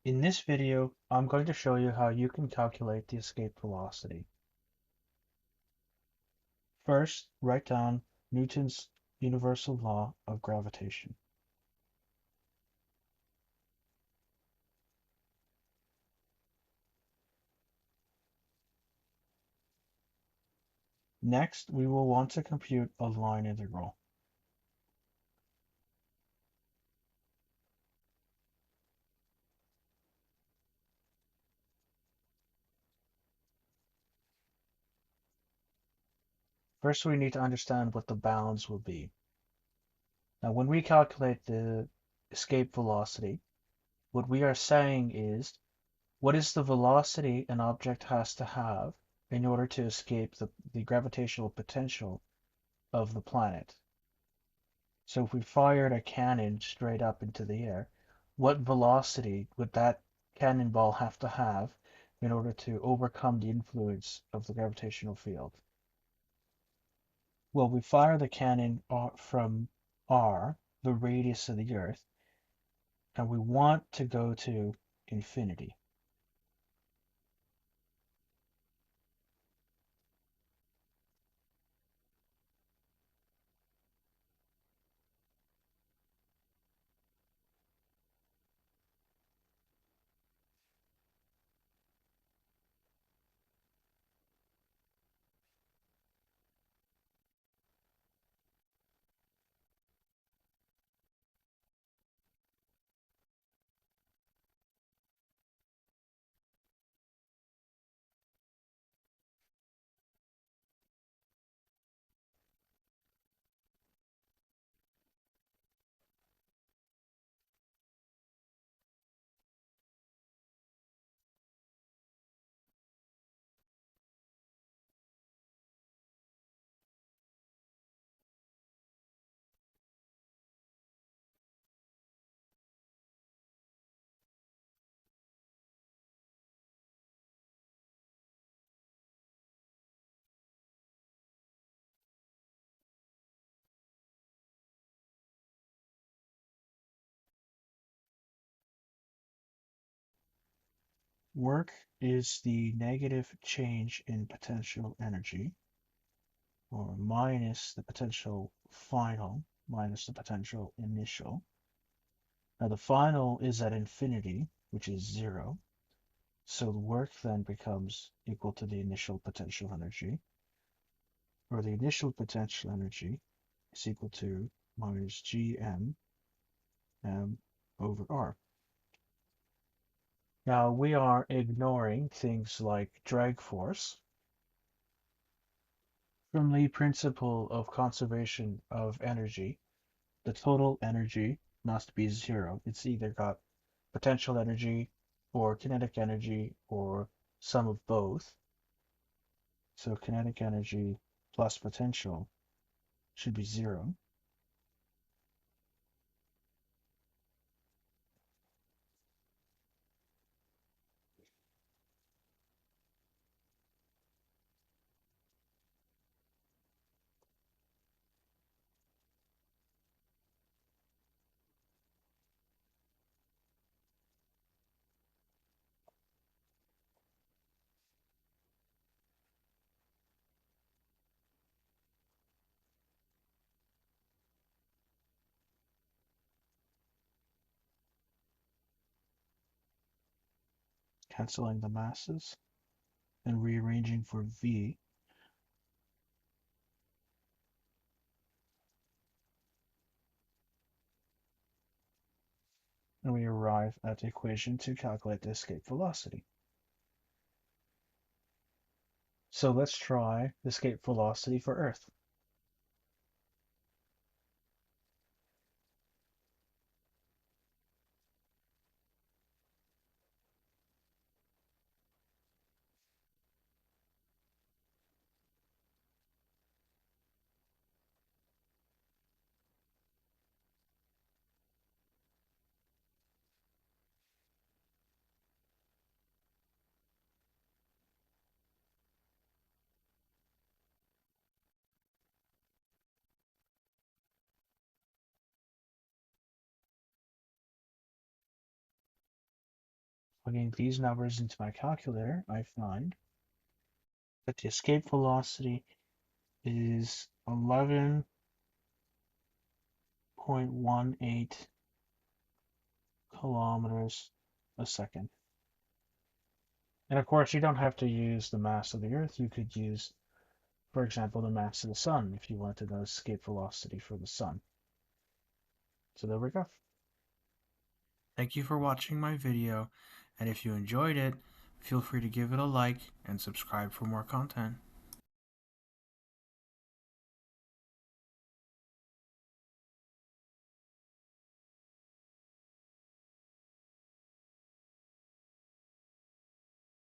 In this video, I'm going to show you how you can calculate the escape velocity. First, write down Newton's universal law of gravitation. Next, we will want to compute a line integral. First, we need to understand what the bounds will be. Now, when we calculate the escape velocity, what we are saying is, what is the velocity an object has to have in order to escape the gravitational potential of the planet? So if we fired a cannon straight up into the air, what velocity would that cannonball have to have in order to overcome the influence of the gravitational field? Well, we fire the cannon from r, the radius of the Earth, and we want to go to infinity. Work is the negative change in potential energy, or minus the potential final, minus the potential initial. Now the final is at infinity, which is zero. So the work then becomes equal to the initial potential energy, or the initial potential energy is equal to minus gm m over r. Now we are ignoring things like drag force. From the principle of conservation of energy, the total energy must be zero. It's either got potential energy or kinetic energy or some of both. So kinetic energy plus potential should be zero. Canceling the masses and rearranging for V, and we arrive at the equation to calculate the escape velocity. So let's try the escape velocity for Earth. Plugging these numbers into my calculator, I find that the escape velocity is 11.18 kilometers a second. And of course, you don't have to use the mass of the Earth. You could use, for example, the mass of the Sun if you wanted to know escape velocity for the Sun. So there we go. Thank you for watching my video, and if you enjoyed it, feel free to give it a like and subscribe for more content.